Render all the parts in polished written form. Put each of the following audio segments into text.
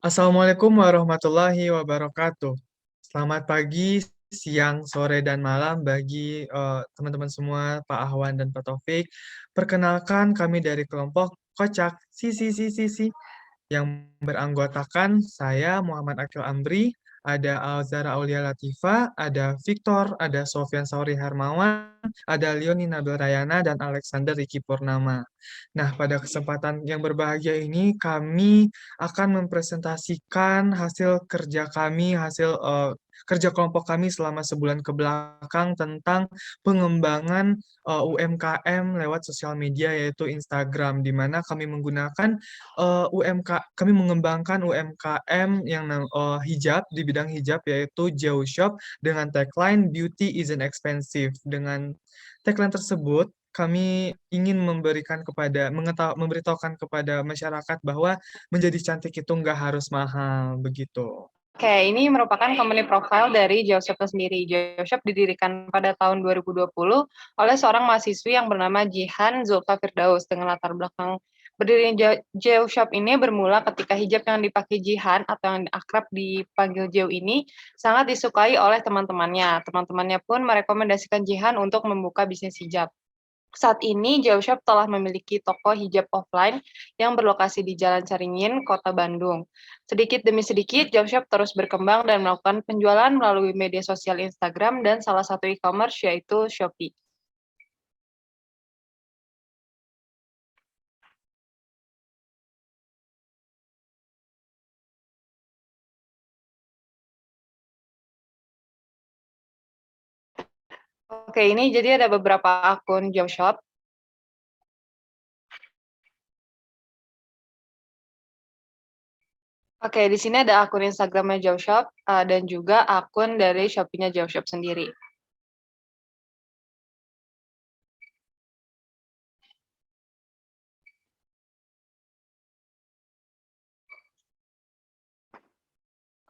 Assalamualaikum warahmatullahi wabarakatuh. Selamat pagi, siang, sore, dan malam bagi teman-teman semua, Pak Ahwan dan Pak Taufik. Perkenalkan kami dari kelompok Kocak Sisi yang beranggotakan saya Muhammad Akil Amri, ada Alzara Aulia Latifa, ada Victor, ada Sofyan Sauri Hermawan, ada Leoni Nabil Rayana, dan Alexander Riki Purnama. Nah, pada kesempatan yang berbahagia ini, kami akan mempresentasikan hasil kerja kami, hasil kerja kelompok kami selama sebulan ke belakang tentang pengembangan UMKM lewat sosial media yaitu Instagram, di mana kami menggunakan kami mengembangkan UMKM yang hijab di bidang hijab yaitu Jauh Shop dengan tagline Beauty isn't expensive. Dengan tagline tersebut, kami ingin memberitahukan kepada masyarakat bahwa menjadi cantik itu nggak harus mahal, begitu. Oke, ini merupakan company profile dari Geoshop itu sendiri. Geoshop didirikan pada tahun 2020 oleh seorang mahasiswi yang bernama Jihan Zulfa Firdaus dengan latar belakang berdirinya Geoshop ini bermula ketika hijab yang dipakai Jihan atau yang akrab dipanggil Geo ini sangat disukai oleh teman-temannya. Teman-temannya pun merekomendasikan Jihan untuk membuka bisnis hijab. Saat ini, Geoshop telah memiliki toko hijab offline yang berlokasi di Jalan Caringin, Kota Bandung. Sedikit demi sedikit, Geoshop terus berkembang dan melakukan penjualan melalui media sosial Instagram dan salah satu e-commerce yaitu Shopee. Oke, ini jadi ada beberapa akun Geoshop. Oke, di sini ada akun Instagramnya Geoshop dan juga akun dari Shopee-nya Geoshop sendiri.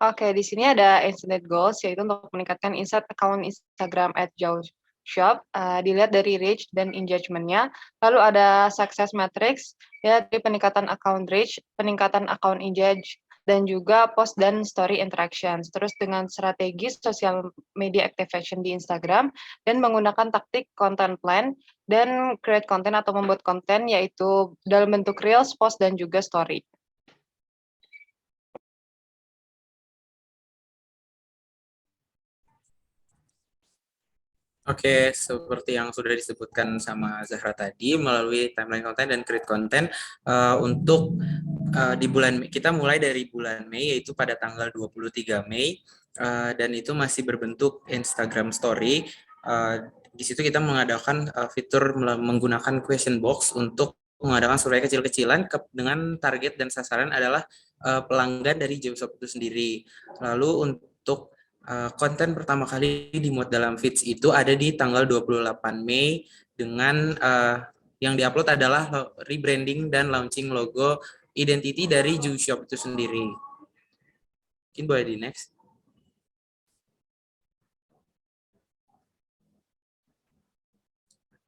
Oke, di sini ada Instant Goals, yaitu untuk meningkatkan insight account Instagram @jauhshop, dilihat dari reach dan engagement-nya. Lalu ada Success Matrix, ya dari peningkatan account reach, peningkatan account engage, dan juga post dan story interactions. Terus dengan strategi social media activation di Instagram, dan menggunakan taktik content plan, dan create content atau membuat konten, yaitu dalam bentuk reels, post, dan juga story. Oke, seperti yang sudah disebutkan sama Zahra tadi, melalui timeline konten dan create konten untuk di bulan kita mulai dari bulan Mei yaitu pada tanggal 23 Mei dan itu masih berbentuk Instagram Story. Di situ kita mengadakan fitur menggunakan question box untuk mengadakan survei kecil-kecilan dengan target dan sasaran adalah pelanggan dari Jewshop itu sendiri. Lalu untuk konten pertama kali dimuat dalam feeds itu ada di tanggal 28 Mei dengan yang diupload adalah rebranding dan launching logo identity dari Jewshop itu sendiri. Mungkin boleh di next.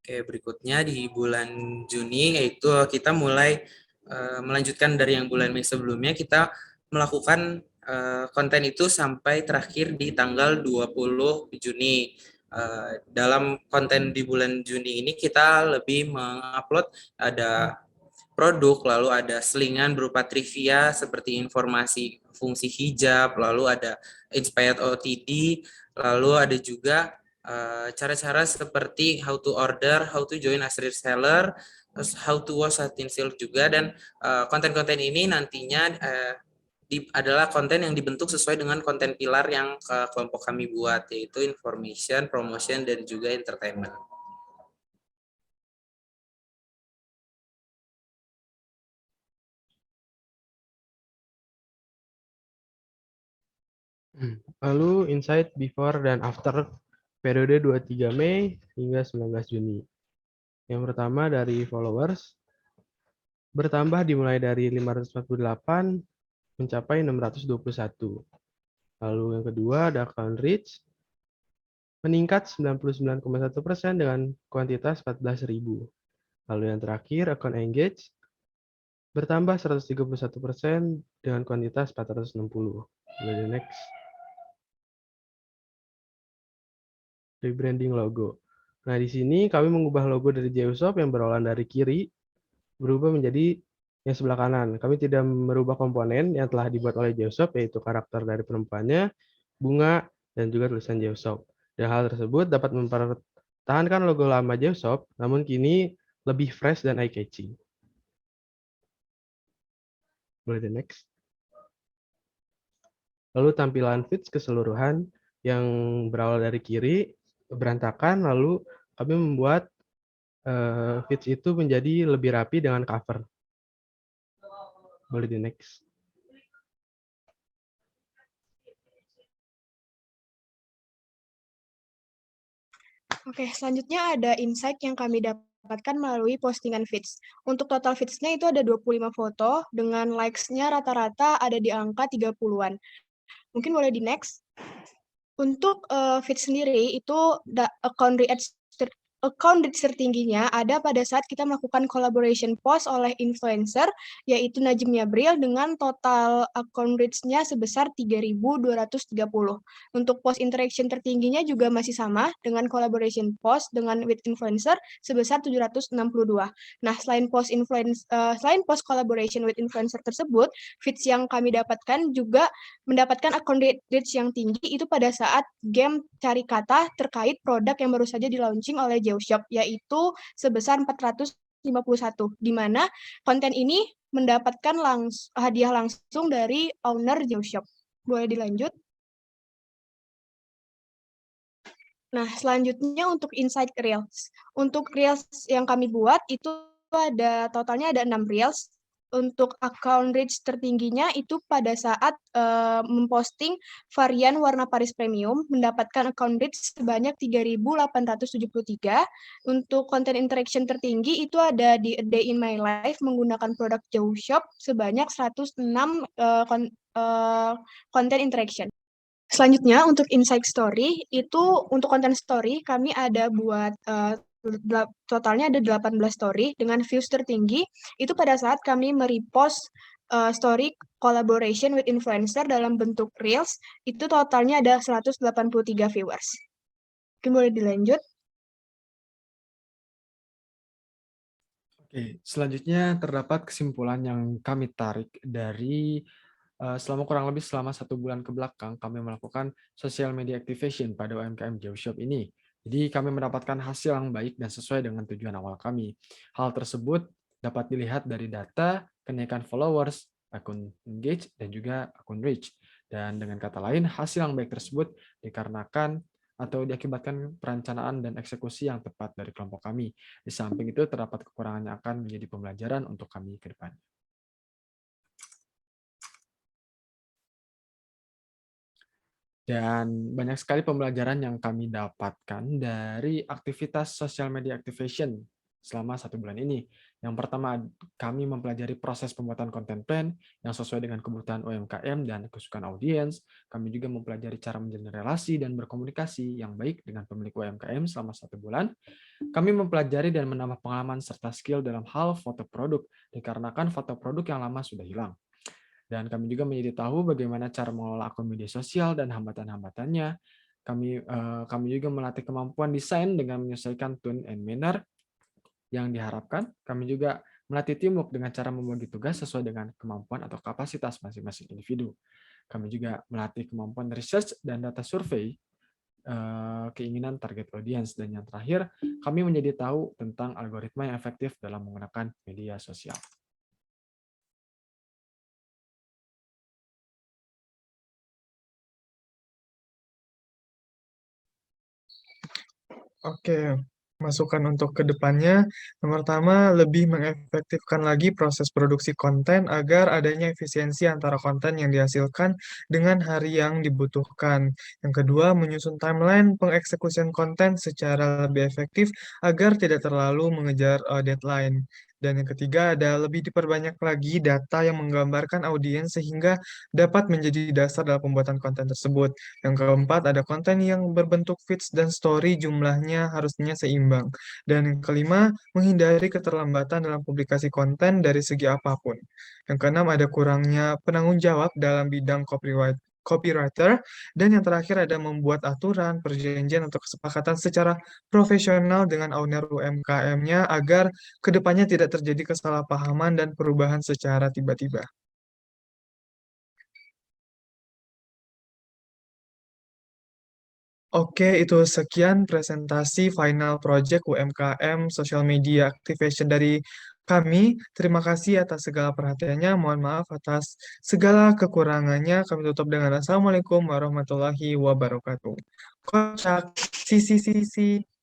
Oke, berikutnya di bulan Juni yaitu kita mulai melanjutkan dari yang bulan Mei sebelumnya, kita melakukan konten itu sampai terakhir di tanggal 20 Juni. Dalam konten di bulan Juni ini kita lebih mengupload ada produk, lalu ada selingan berupa trivia seperti informasi fungsi hijab, lalu ada inspired OTD, lalu ada juga cara-cara seperti how to order, how to join as reseller, terus how to wash satin silk juga, dan konten-konten ini nantinya adalah konten yang dibentuk sesuai dengan konten pilar yang kelompok kami buat, yaitu information, promotion, dan juga entertainment. Lalu insight before dan after periode 23 Mei hingga 19 Juni. Yang pertama dari followers bertambah dimulai dari 548 mencapai 621. Lalu yang kedua ada account reach meningkat 99,1% dengan kuantitas 14.000. Lalu yang terakhir account engage bertambah 131% dengan kuantitas 460. Boleh next. Rebranding logo. Nah, di sini kami mengubah logo dari Geoshop yang berawal dari kiri berubah menjadi yang sebelah kanan. Kami tidak merubah komponen yang telah dibuat oleh Geoshop, yaitu karakter dari perempuannya, bunga, dan juga tulisan Geoshop. Dan hal tersebut dapat mempertahankan logo lama Geoshop, namun kini lebih fresh dan eye-catching. Boleh the next. Lalu tampilan feeds keseluruhan yang berawal dari kiri, berantakan, lalu kami membuat feeds itu menjadi lebih rapi dengan cover. Boleh di next. Oke, selanjutnya ada insight yang kami dapatkan melalui postingan feeds. Untuk total feeds-nya itu ada 25 foto, dengan likes-nya rata-rata ada di angka 30-an. Mungkin boleh di next. Untuk feed sendiri itu account reach tertingginya ada pada saat kita melakukan collaboration post oleh influencer, yaitu Najib Nyabril dengan total account reach-nya sebesar 3.230. Untuk post interaction tertingginya juga masih sama dengan collaboration post dengan with influencer sebesar 762. Nah, selain post collaboration with influencer tersebut, feeds yang kami dapatkan juga mendapatkan account reach yang tinggi itu pada saat game cari kata terkait produk yang baru saja di-launching oleh Geoshop, yaitu sebesar 451, di mana konten ini mendapatkan hadiah langsung dari owner Geoshop. Boleh dilanjut? Nah, selanjutnya untuk Insight Reels. Untuk Reels yang kami buat itu totalnya ada 6 Reels. Untuk account reach tertingginya itu pada saat memposting varian warna Paris Premium mendapatkan account reach sebanyak 3.873. Untuk konten interaction tertinggi itu ada di A Day in My Life menggunakan produk Geoshop sebanyak 106 konten interaction. Selanjutnya untuk Insight Story, itu untuk konten story kami ada buat totalnya ada 18 story dengan views tertinggi, itu pada saat kami merepost story collaboration with influencer dalam bentuk Reels, itu totalnya ada 183 viewers. Mungkin boleh dilanjut. Oke, selanjutnya terdapat kesimpulan yang kami tarik dari selama 1 bulan ke belakang kami melakukan social media activation pada UMKM Geoshop ini. Jadi kami mendapatkan hasil yang baik dan sesuai dengan tujuan awal kami. Hal tersebut dapat dilihat dari data kenaikan followers, akun engage, dan juga akun reach. Dan dengan kata lain, hasil yang baik tersebut dikarenakan atau diakibatkan perencanaan dan eksekusi yang tepat dari kelompok kami. Di samping itu, terdapat kekurangan yang akan menjadi pembelajaran untuk kami ke depan. Dan banyak sekali pembelajaran yang kami dapatkan dari aktivitas social media activation selama 1 bulan ini. Yang pertama, kami mempelajari proses pembuatan konten plan yang sesuai dengan kebutuhan UMKM dan kesukaan audiens. Kami juga mempelajari cara menjalin relasi dan berkomunikasi yang baik dengan pemilik UMKM selama 1 bulan. Kami mempelajari dan menambah pengalaman serta skill dalam hal foto produk, dikarenakan foto produk yang lama sudah hilang. Dan kami juga menjadi tahu bagaimana cara mengelola akun media sosial dan hambatan-hambatannya. Kami juga melatih kemampuan desain dengan menyesuaikan tone and manner yang diharapkan. Kami juga melatih teamwork dengan cara membagi tugas sesuai dengan kemampuan atau kapasitas masing-masing individu. Kami juga melatih kemampuan research dan data survei, keinginan target audience. Dan yang terakhir, kami menjadi tahu tentang algoritma yang efektif dalam menggunakan media sosial. Oke, masukan untuk ke depannya. Yang pertama, lebih mengefektifkan lagi proses produksi konten agar adanya efisiensi antara konten yang dihasilkan dengan hari yang dibutuhkan. Yang kedua, menyusun timeline pengeksekusian konten secara lebih efektif agar tidak terlalu mengejar deadline. Dan yang ketiga ada lebih diperbanyak lagi data yang menggambarkan audiens sehingga dapat menjadi dasar dalam pembuatan konten tersebut. Yang keempat ada konten yang berbentuk feeds dan story jumlahnya harusnya seimbang. Dan yang kelima, menghindari keterlambatan dalam publikasi konten dari segi apapun. Yang keenam ada kurangnya penanggung jawab dalam bidang copywriter, dan yang terakhir ada membuat aturan, perjanjian, atau kesepakatan secara profesional dengan owner UMKM-nya agar kedepannya tidak terjadi kesalahpahaman dan perubahan secara tiba-tiba. Oke, itu sekian presentasi final project UMKM Social Media Activation dari kami. Terima kasih atas segala perhatiannya. Mohon maaf atas segala kekurangannya. Kami tutup dengan Assalamualaikum warahmatullahi wabarakatuh. Kocak, sisi.